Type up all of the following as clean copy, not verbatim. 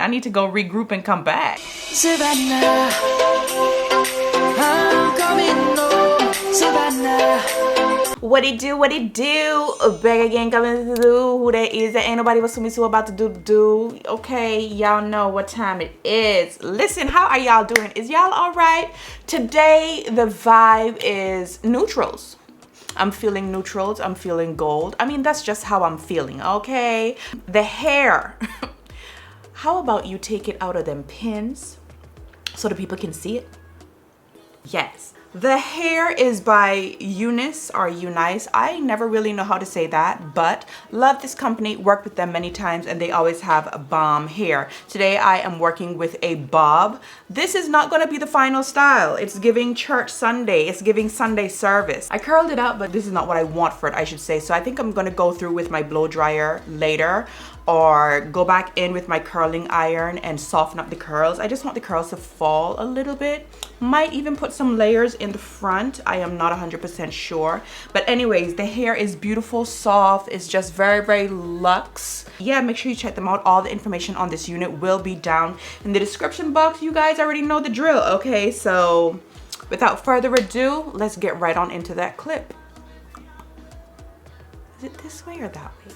I need to go regroup and come back. Savannah, I'm coming home. Savannah. What it do, what it do? Back again, coming through. Who that is? That ain't nobody but me so about to do. Okay, y'all know what time it is. Listen, how are y'all doing? Is y'all all right? Today, the vibe is neutrals. I'm feeling neutrals. I'm feeling gold. I mean, that's just how I'm feeling, okay? The hair. How about you take it out of them pins so the people can see it? Yes. The hair is by Eunice or Eunice. I never really know how to say that, but love this company. Worked with them many times and they always have a bomb hair. Today I am working with a bob. This is not going to be the final style. It's giving church Sunday. It's giving Sunday service. I curled it out, but this is not what I want for it, I should say. So I think I'm going to go through with my blow dryer later, or go back in with my curling iron and soften up the curls. I just want the curls to fall a little bit. Might even put some layers in the front. I am not 100% sure. But anyways, the hair is beautiful, soft. It's just very, very luxe. Yeah, make sure you check them out. All the information on this unit will be down in the description box. You guys already know the drill, okay? So without further ado, let's get right on into that clip. Is it this way or that way?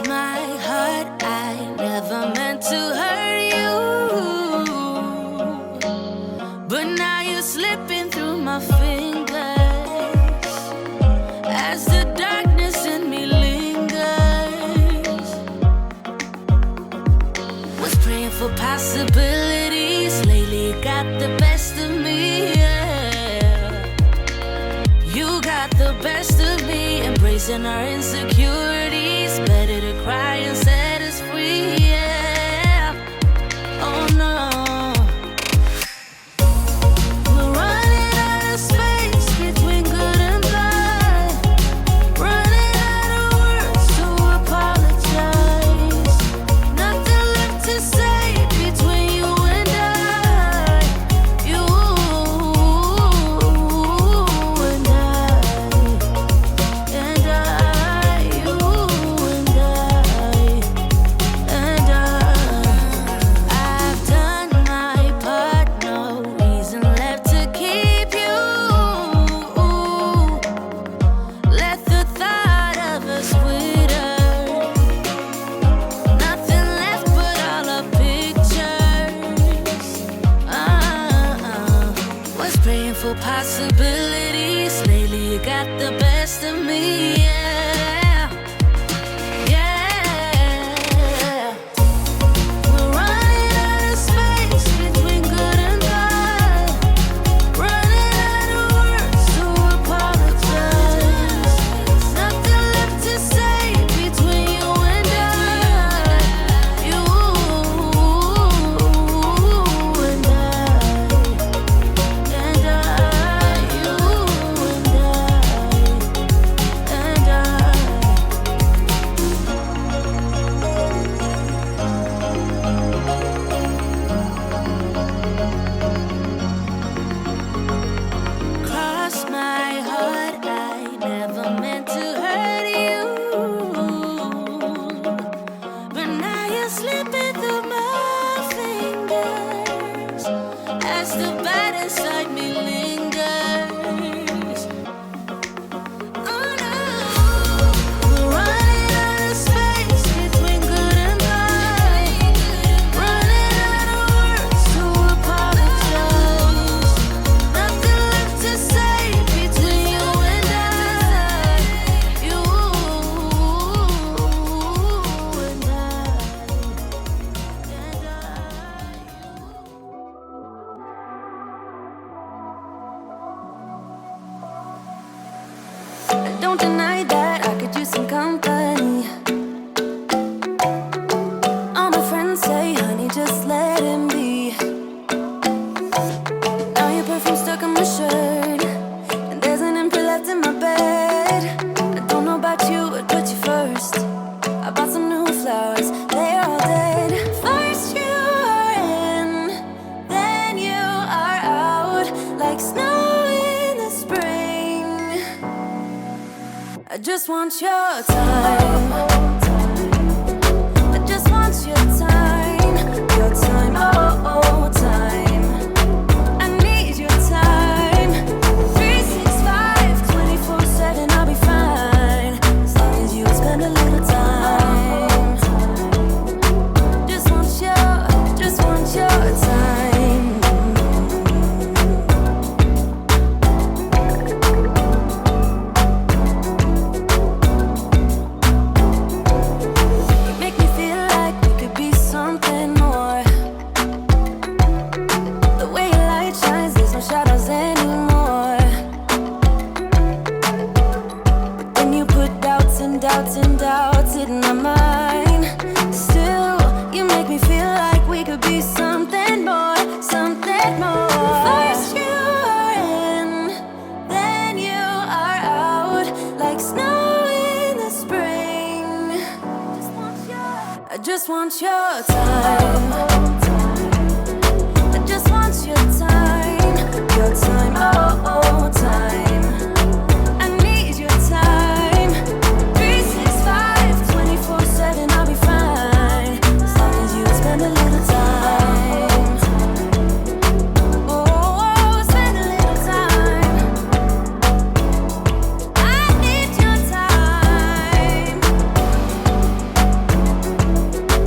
My heart, I never meant to hurt you, but now you're slipping through my fingers as the darkness in me lingers. Was praying for possibilities, lately got the best of me, yeah. You got the best of me, embracing our insecurities. Better to cry and set us free, yeah. Oh no. We're running out of space between good and bad. Running out of words to apologize. Nothing left to say between you and I. You and I. You. I've done my part, no reason left to keep you. Let the thought of us wither. Nothing left but all our pictures. Was praying for possibilities. Lately you got the best of me, yeah. Yeah. We're running out of space between good and bad. Running out of words to apologize. Nothing left to say between you and I. You and I. You and I. Cross my heart, I never meant to hurt you, but now you're slipping through my fingers as the bad inside me lingers. Oh no, we're running out of space between good and bad. Running out of words to apologize. Nothing left to say between you and I. You and I don't deny that I could use some company. All my friends say, honey, just let him be. Now your perfume stuck on my shirt, and there's an empty left in my bed. I don't know about you, but put you first. I bought some new flowers, they're all dead. First you are in, then you are out. I just want your time. I just want your time. Your time, oh, time. I need your time. 365, 24/7, I'll be fine. As long as you spend a little time. Just want your time. Doubts in my mind. Still, you make me feel like we could be something more, something more. First you are in, then you are out, like snow in the spring. I just want your time. I just want your time. Your time, oh, time. I need your time. 7, I'll be fine. As long as you spend a little time. Oh, spend a little time. I need your time.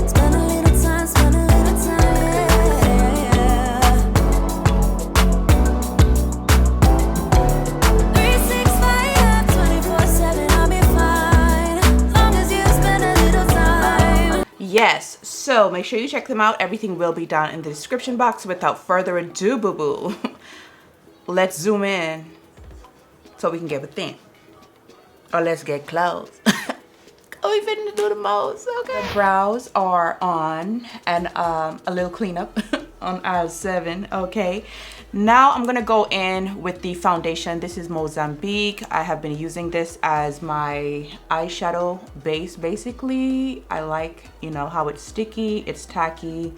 Spend a little time, yeah. 365, 24/7, I'll be fine. As long as you spend a little time. Yes, so make sure you check them out. Everything will be down in the description box. Without further ado, boo-boo, let's zoom in so we can get within. Or let's get close. We finna do the most, okay? The brows are on, and a little cleanup on aisle 7, okay? Now I'm gonna go in with the foundation. This is Mozambique. I have been using this as my eyeshadow base, basically. I like, you know, how it's sticky, it's tacky,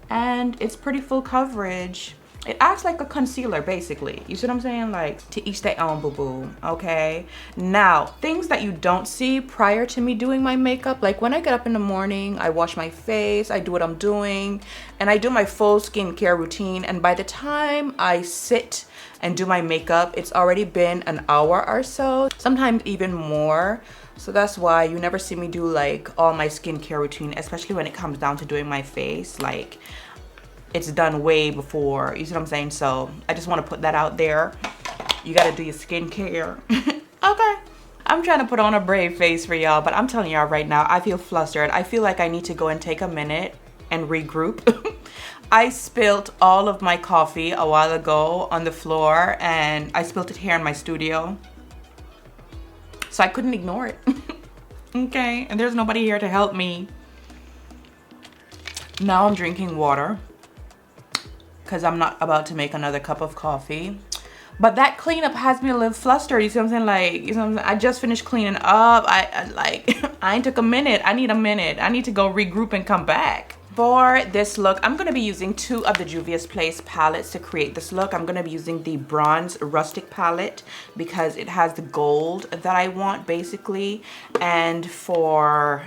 and it's pretty full coverage. It acts like a concealer, basically. You see what I'm saying? Like, to each their own, boo-boo, okay? Now, things that you don't see prior to me doing my makeup, like when I get up in the morning, I wash my face, I do what I'm doing, and I do my full skincare routine, and by the time I sit and do my makeup, it's already been an hour or so, sometimes even more. So that's why you never see me do like all my skincare routine, especially when it comes down to doing my face. Like, it's done way before, you see what I'm saying? So I just want to put that out there. You got to do your skincare. Okay. I'm trying to put on a brave face for y'all, but I'm telling y'all right now, I feel flustered. I feel like I need to go and take a minute and regroup. I spilled all of my coffee a while ago on the floor, and I spilled it here in my studio. So I couldn't ignore it. Okay, and there's nobody here to help me. Now I'm drinking water, because I'm not about to make another cup of coffee. But that cleanup has me a little flustered. You see what I'm saying? Like, you know what I'm saying? I just finished cleaning up. I ain't took a minute. I need a minute. I need to go regroup and come back. For this look, I'm going to be using 2 of the JUVIA'S Place palettes to create this look. I'm going to be using the Bronze Rustic palette because it has the gold that I want, basically. And for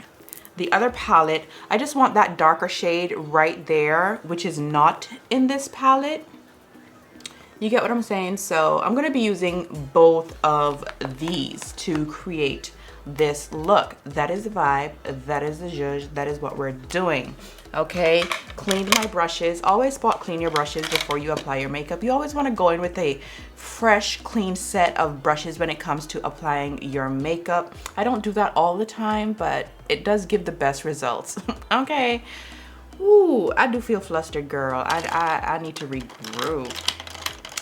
the other palette, I just want that darker shade right there, which is not in this palette. You get what I'm saying? So I'm going to be using both of these to create this look. That is the vibe. That is the zhuzh. That is what we're doing. Okay, cleaned my brushes. Always spot clean your brushes before you apply your makeup. You always want to go in with a fresh, clean set of brushes when it comes to applying your makeup. I don't do that all the time, but it does give the best results. Okay. Ooh, I do feel flustered, girl. I need to regroup.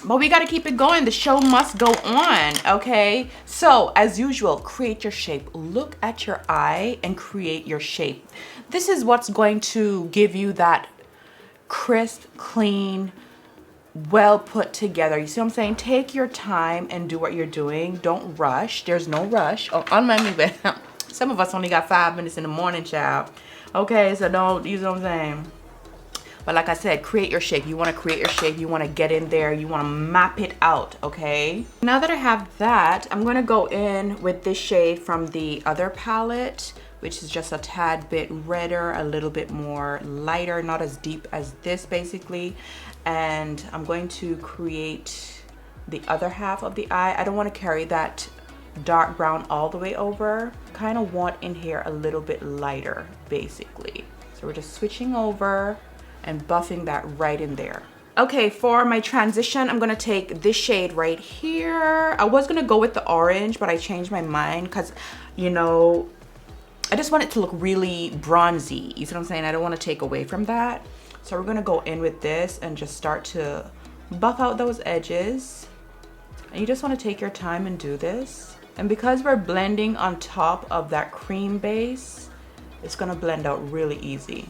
But we got to keep it going. The show must go on, okay? So, as usual, create your shape. Look at your eye and create your shape. This is what's going to give you that crisp, clean, well put together. You see what I'm saying? Take your time and do what you're doing. Don't rush. There's no rush. Oh, unlike me, some of us only got 5 minutes in the morning, child. Okay, so don't, you know what I'm saying? But like I said, create your shape. You want to create your shape. You want to get in there. You want to map it out, okay? Now that I have that, I'm going to go in with this shade from the other palette, which is just a tad bit redder, a little bit more lighter, not as deep as this basically. And I'm going to create the other half of the eye. I don't want to carry that dark brown all the way over. Kind of want in here a little bit lighter basically. So we're just switching over and buffing that right in there. Okay, for my transition, I'm gonna take this shade right here. I was gonna go with the orange, but I changed my mind because, you know, I just want it to look really bronzy. You see what I'm saying? I don't want to take away from that. So we're gonna go in with this and just start to buff out those edges. And you just want to take your time and do this. And because we're blending on top of that cream base, it's gonna blend out really easy.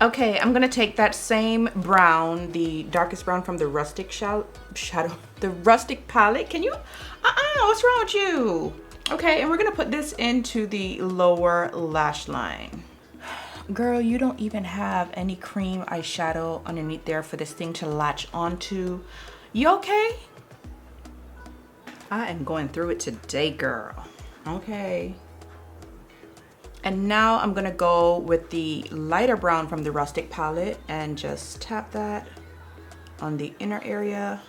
Okay, I'm gonna take that same brown, the darkest brown from the rustic the rustic palette. Can you, what's wrong with you? Okay, and we're gonna put this into the lower lash line. Girl, you don't even have any cream eyeshadow underneath there for this thing to latch onto. You okay? I am going through it today, girl. Okay. And now I'm gonna go with the lighter brown from the rustic palette and just tap that on the inner area.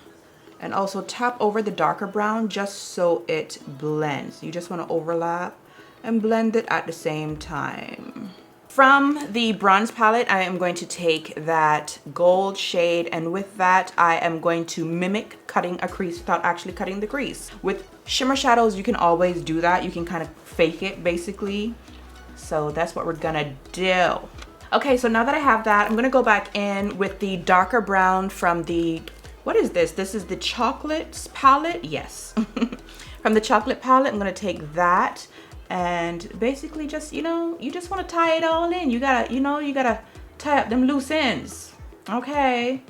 And also tap over the darker brown just so it blends. You just wanna overlap and blend it at the same time. From the bronze palette, I am going to take that gold shade, and with that, I am going to mimic cutting a crease without actually cutting the crease. With shimmer shadows, you can always do that. You can kind of fake it, basically. So that's what we're gonna do. Okay, so now that I have that, I'm gonna go back in with the darker brown from the, what is this? This is the chocolates palette? Yes. From the chocolate palette, I'm gonna take that. And basically just, you know, you just want to tie it all in. You gotta, you know, you gotta tie up them loose ends. Okay.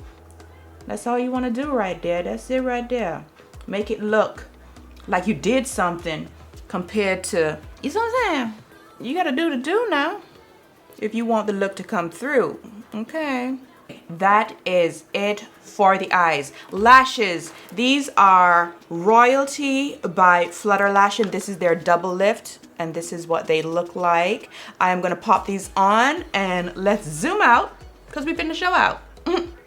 That's all you want to do right there. That's it right there. Make it look like you did something compared to, you know what I'm saying? You gotta do the do now if you want the look to come through. Okay. That is it for the eyes. Lashes. These are Royalty by Flutter Lash, and this is their double lift. And this is what they look like. I am gonna pop these on and let's zoom out because we've been to show out.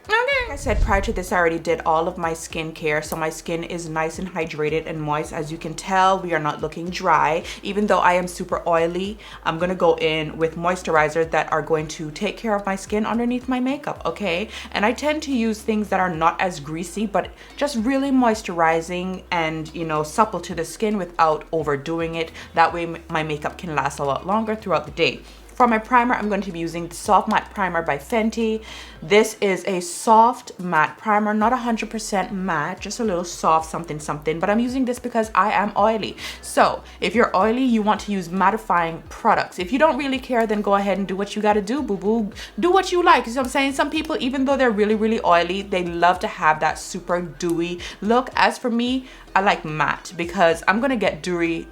Okay. Like I said, prior to this, I already did all of my skincare. So my skin is nice and hydrated and moist. As you can tell, we are not looking dry. Even though I am super oily, I'm gonna go in with moisturizers that are going to take care of my skin underneath my makeup, okay? And I tend to use things that are not as greasy, but just really moisturizing and, you know, supple to the skin without overdoing it. That way my makeup can last a lot longer throughout the day. For my primer, I'm going to be using the Soft Matte Primer by Fenty. This is a soft matte primer, not 100% matte, just a little soft something something, but I'm using this because I am oily. So if you're oily, you want to use mattifying products. If you don't really care, then go ahead and do what you gotta do, boo-boo. Do what you like, you see what I'm saying? Some people, even though they're really, really oily, they love to have that super dewy look. As for me, I like matte because I'm gonna get dewy.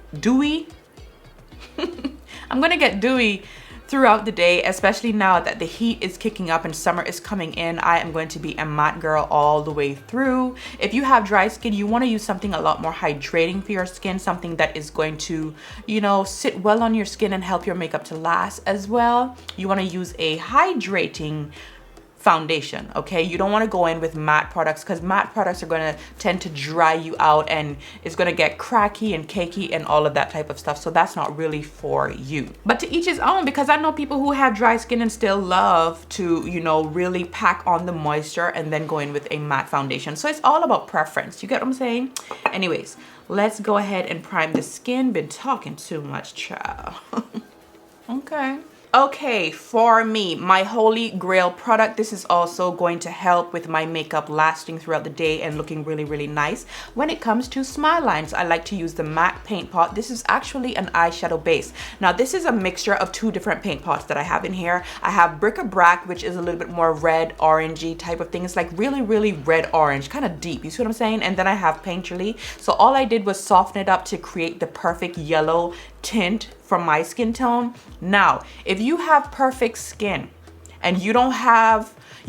I'm gonna get dewy throughout the day, especially now that the heat is kicking up and summer is coming in. I am going to be a matte girl all the way through. If you have dry skin, you want to use something a lot more hydrating for your skin, something that is going to, you know, sit well on your skin and help your makeup to last as well. You want to use a hydrating foundation, okay? You don't want to go in with matte products because matte products are going to tend to dry you out and it's going to get cracky and cakey and all of that type of stuff. So that's not really for you. But to each his own, because I know people who have dry skin and still love to, you know, really pack on the moisture and then go in with a matte foundation. So it's all about preference. You get what I'm saying? Anyways, let's go ahead and prime the skin. Been talking too much, child. Okay. Okay, for me, my holy grail product, this is also going to help with my makeup lasting throughout the day and looking really, really nice. When it comes to smile lines, I like to use the MAC paint pot. This is actually an eyeshadow base. Now, this is a mixture of two different paint pots that I have in here. I have Bric-a-Brac, which is a little bit more red, orangey type of thing. It's like really, really red orange, kind of deep. You see what I'm saying? And then I have Painterly. So all I did was soften it up to create the perfect yellow tint from my skin tone. Now, if you have perfect skin and you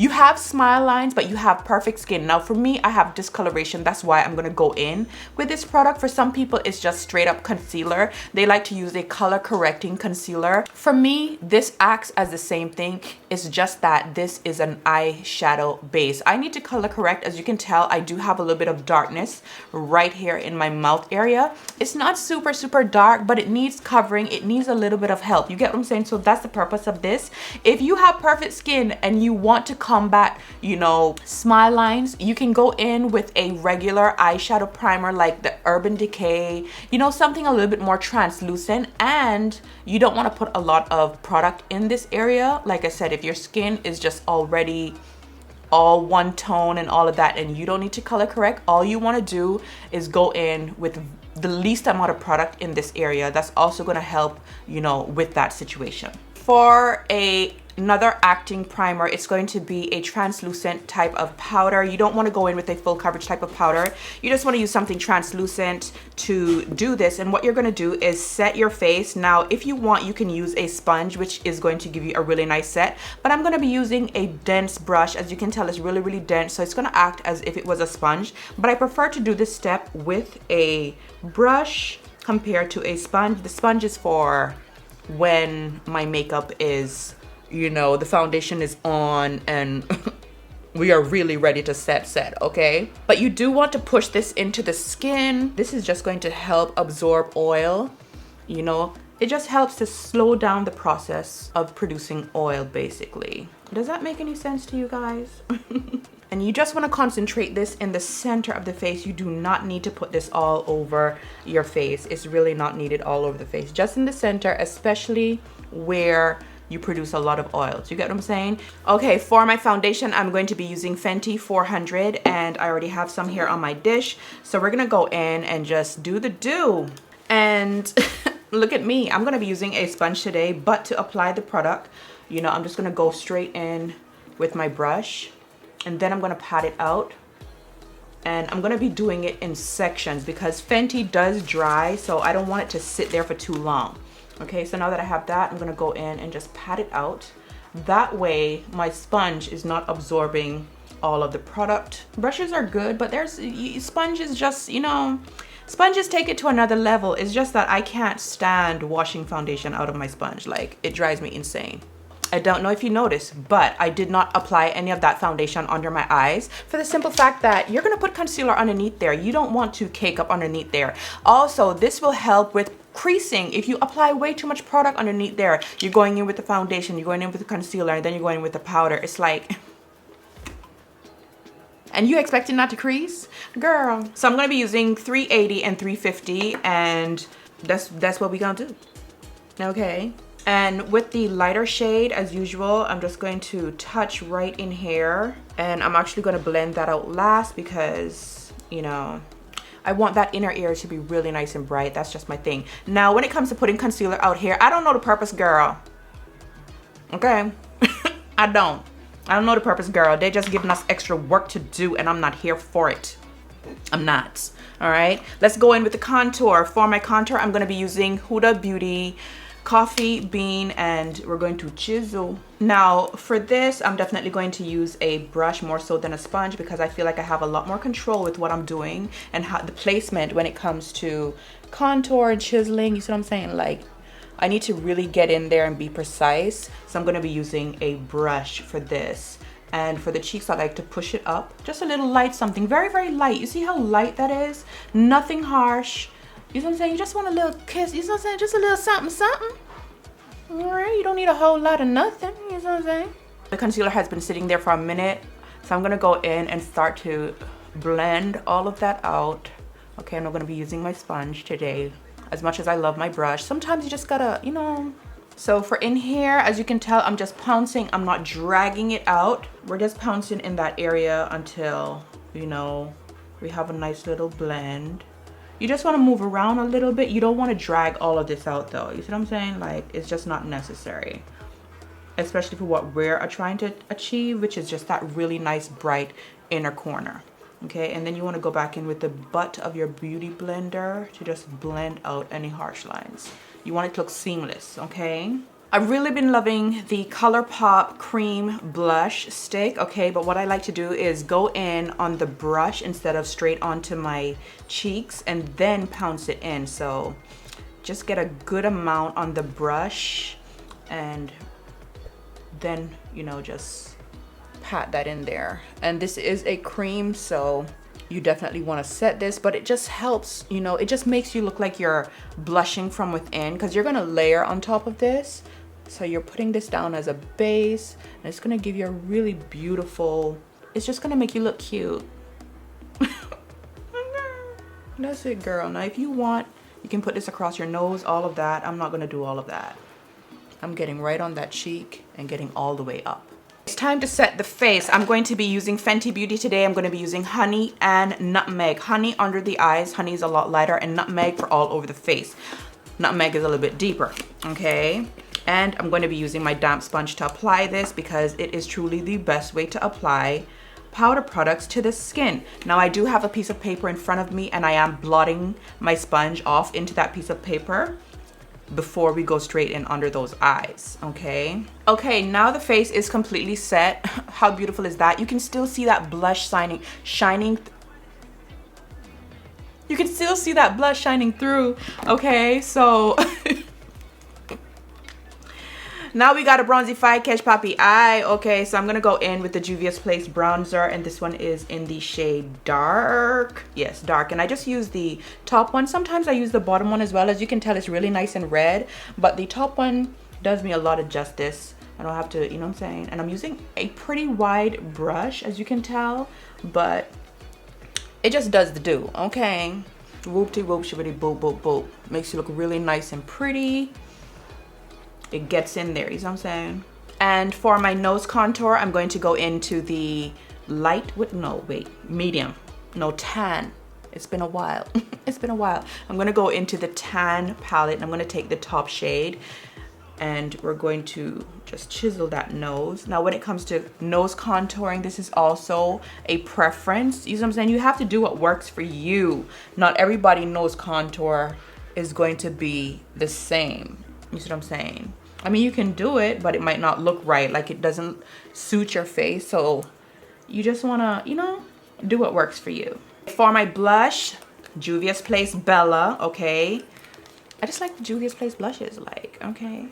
have smile lines, but you have perfect skin. Now for me, I have discoloration. That's why I'm gonna go in with this product. For some people, it's just straight up concealer. They like to use a color correcting concealer. For me, this acts as the same thing. It's just that this is an eyeshadow base. I need to color correct. As you can tell, I do have a little bit of darkness right here in my mouth area. It's not super dark, but it needs covering. It needs a little bit of help. You get what I'm saying? So that's the purpose of this. If you have perfect skin and you want to combat, you know, smile lines, you can go in with a regular eyeshadow primer like the Urban Decay, you know, something a little bit more translucent, and you don't want to put a lot of product in this area. Like I said, if your skin is just already all one tone and all of that, and you don't need to color correct, all you want to do is go in with the least amount of product in this area. That's also going to help, you know, with that situation. For another acting primer, it's going to be a translucent type of powder. You don't want to go in with a full coverage type of powder. You just want to use something translucent to do this. And what you're going to do is set your face. Now, if you want, you can use a sponge, which is going to give you a really nice set. But I'm going to be using a dense brush. As you can tell, it's really dense. So it's going to act as if it was a sponge. But I prefer to do this step with a brush compared to a sponge. The sponge is for when my makeup is, you know, the foundation is on and we are really ready to set, okay? But you do want to push this into the skin. This is just going to help absorb oil, you know. It just helps to slow down the process of producing oil, basically. Does that make any sense to you guys? And you just want to concentrate this in the center of the face. You do not need to put this all over your face. It's really not needed all over the face. Just in the center, especially where you produce a lot of oil. Do you get what I'm saying? Okay, for my foundation, I'm going to be using Fenty 400, and I already have some here on my dish. So we're gonna go in and just do the do. And look at me, I'm gonna be using a sponge today, but to apply the product, you know, I'm just gonna go straight in with my brush, and then I'm gonna pat it out. And I'm gonna be doing it in sections because Fenty does dry, so I don't want it to sit there for too long. Okay, so now that I have that, I'm gonna go in and just pat it out. That way, my sponge is not absorbing all of the product. Brushes are good, but sponges just, you know, sponges take it to another level. It's just that I can't stand washing foundation out of my sponge. Like, it drives me insane. I don't know if you noticed, but I did not apply any of that foundation under my eyes for the simple fact that you're gonna put concealer underneath there. You don't want to cake up underneath there. Also, this will help with creasing. If you apply way too much product underneath there, you're going in with the foundation, you're going in with the concealer, and then you're going with the powder. It's like, and you expect it not to crease? Girl. So I'm gonna be using 380 and 350, and that's what we gonna do. Okay. And with the lighter shade, as usual, I'm just going to touch right in here, and I'm actually gonna blend that out last because, you know, I want that inner ear to be really nice and bright. That's just my thing. Now, when it comes to putting concealer out here, I don't know the purpose, girl. Okay? I don't know the purpose, girl. They're just giving us extra work to do, and I'm not here for it. I'm not. All right? Let's go in with the contour. For my contour, I'm going to be using Huda Beauty Coffee Bean, and we're going to chisel. Now for this, I'm definitely going to use a brush more so than a sponge because I feel like I have a lot more control with what I'm doing and how the placement when it comes to contour and chiseling. You see what I'm saying? Like, I need to really get in there and be precise. So I'm going to be using a brush for this. And for the cheeks, I like to push it up. Just a little light, something very light. You see how light that is? Nothing harsh. You know what I'm saying? You just want a little kiss. You know what I'm saying? Just a little something. All right, you don't need a whole lot of nothing. You know what I'm saying? The concealer has been sitting there for a minute. So I'm going to go in and start to blend all of that out. Okay, I'm not going to be using my sponge today. As much as I love my brush, sometimes you just gotta, you know. So for in here, as you can tell, I'm just pouncing. I'm not dragging it out. We're just pouncing in that area until, you know, we have a nice little blend. You just want to move around a little bit. You don't want to drag all of this out though. You see what I'm saying? Like, it's just not necessary. Especially for what we're trying to achieve, which is just that really nice bright inner corner. Okay, and then you want to go back in with the butt of your beauty blender to just blend out any harsh lines. You want it to look seamless, okay? I've really been loving the ColourPop cream blush stick, okay, but what I like to do is go in on the brush instead of straight onto my cheeks and then pounce it in. So just get a good amount on the brush and then, you know, just pat that in there. And this is a cream, so you definitely want to set this, but it just helps, you know, it just makes you look like you're blushing from within, because you're going to layer on top of this. So you're putting this down as a base, and it's going to give you a really beautiful, it's just going to make you look cute. That's it, girl. Now if you want, you can put this across your nose, all of that. I'm not going to do all of that. I'm getting right on that cheek and getting all the way up. It's time to set the face. I'm going to be using Fenty Beauty today. I'm going to be using Honey and Nutmeg. Honey under the eyes. Honey is a lot lighter, and Nutmeg for all over the face. Nutmeg is a little bit deeper, okay? And I'm going to be using my damp sponge to apply this, because it is truly the best way to apply powder products to the skin. Now I do have a piece of paper in front of me, and I am blotting my sponge off into that piece of paper before we go straight in under those eyes, okay? Okay, now the face is completely set. How beautiful is that? You can still see that blush shining. You can still see that blush shining through, okay? So now we got a bronzified Catch Poppy eye. Okay, so I'm gonna go in with the Juvia's Place bronzer, and this one is in the shade Dark. Yes, Dark. And I just use the top one. Sometimes I use the bottom one as well. As you can tell, it's really nice and red, but the top one does me a lot of justice. I don't have to, you know what I'm saying? And I'm using a pretty wide brush, as you can tell, but it just does the do, okay? Whoop-de-whoop, shibbity-boop, boop, boop. Makes you look really nice and pretty. It gets in there, you know what I'm saying? And for my nose contour, I'm going to go into the light with, medium, tan. It's been a while. It's been a while. I'm gonna go into the tan palette, and I'm gonna take the top shade, and we're going to just chisel that nose. Now when it comes to nose contouring, this is also a preference. You know what I'm saying? You have to do what works for you. Not everybody nose contour is going to be the same. You see what I'm saying? I mean, you can do it, but it might not look right. Like, it doesn't suit your face. So you just wanna, you know, do what works for you. For my blush, Juvia's Place Bella, okay? I just like the Juvia's Place blushes, like, okay?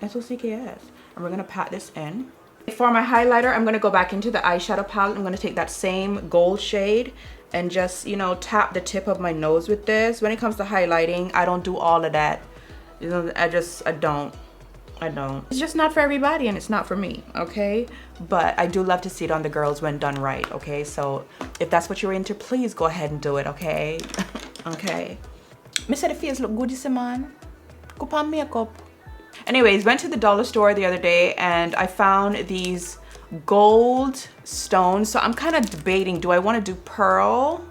SOCKS. And we're gonna pat this in. For my highlighter, I'm gonna go back into the eyeshadow palette. I'm gonna take that same gold shade and just, you know, tap the tip of my nose with this. When it comes to highlighting, I don't do all of that. You know, I don't. It's just not for everybody, and it's not for me, okay? But I do love to see it on the girls when done right, okay? So if that's what you're into, please go ahead and do it, okay? Okay. Me said the face look good, this man. Go pan makeup. Anyways, went to the dollar store the other day, and I found these gold stones. So I'm kind of debating, do I want to do pearl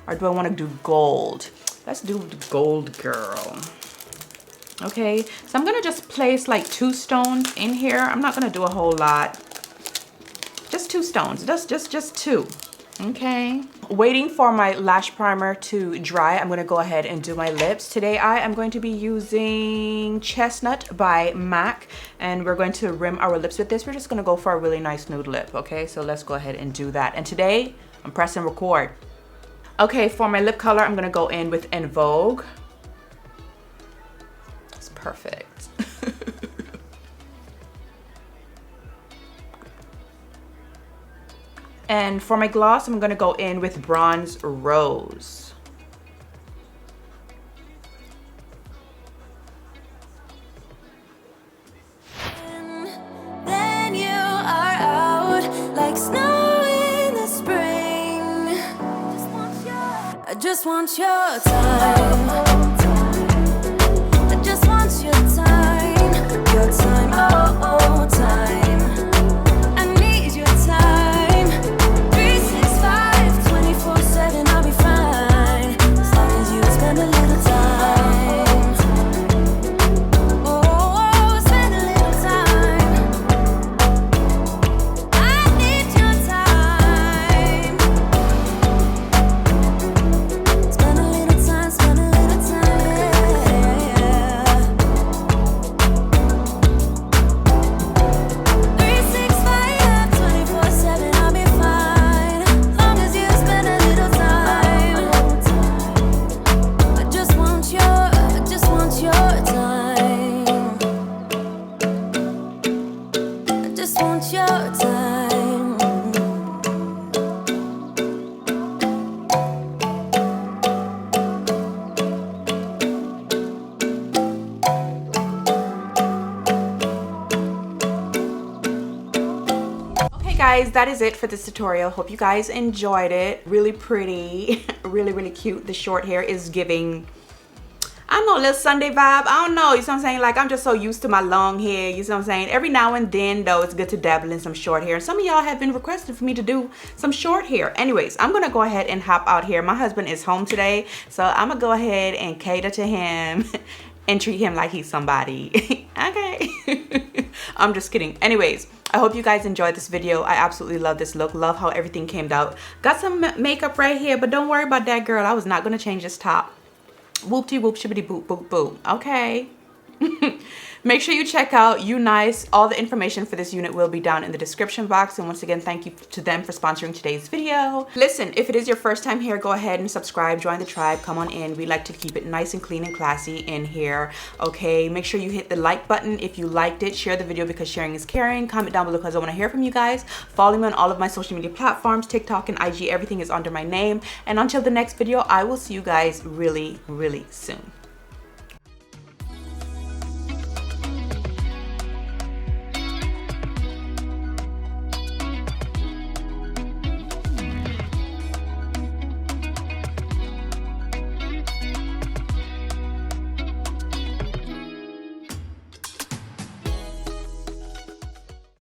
or do I want to do gold? Let's do the gold, girl. Okay, so I'm gonna just place like 2 stones in here. I'm not gonna do a whole lot. Just 2 stones, just 2. Okay. Waiting for my lash primer to dry, I'm gonna go ahead and do my lips. Today I am going to be using Chestnut by MAC, and we're going to rim our lips with this. We're just gonna go for a really nice nude lip, okay? So let's go ahead and do that. And today, I'm pressing record. Okay, for my lip color, I'm gonna go in with En Vogue. Perfect. And for my gloss, I'm gonna go in with Bronze Rose. Then you are out like snow in the spring. I just want your time. Your time, oh, time. I need your time. 365, 24/7, I'll be fine. As long as you spend a little time. Oh, spend a little time. I need your time. Spend a little time, yeah. guys, that is it for this tutorial. Hope you guys enjoyed it. Really pretty, really cute. The short hair is giving, I don't know, a little Sunday vibe. I don't know, you see what I'm saying? Like, I'm just so used to my long hair, you see what I'm saying? Every now and then, though, it's good to dabble in some short hair. And some of y'all have been requesting for me to do some short hair. Anyways, I'm gonna go ahead and hop out here. My husband is home today, so I'm gonna go ahead and cater to him and treat him like he's somebody. Okay. I'm just kidding. Anyways, I hope you guys enjoyed this video. I absolutely love this look. Love how everything came out. Got some makeup right here, but don't worry about that, girl. I was not gonna change this top. Whoop-de-whoop, shibbity-boop, boop, boop. Okay. Make sure you check out Nice. All the information for this unit will be down in the description box. And once again, thank you to them for sponsoring today's video. Listen, if it is your first time here, go ahead and subscribe, join the tribe, come on in. We like to keep it nice and clean and classy in here, okay? Make sure you hit the like button if you liked it. Share the video because sharing is caring. Comment down below because I want to hear from you guys. Follow me on all of my social media platforms, TikTok and IG. Everything is under my name. And until the next video, I will see you guys really soon.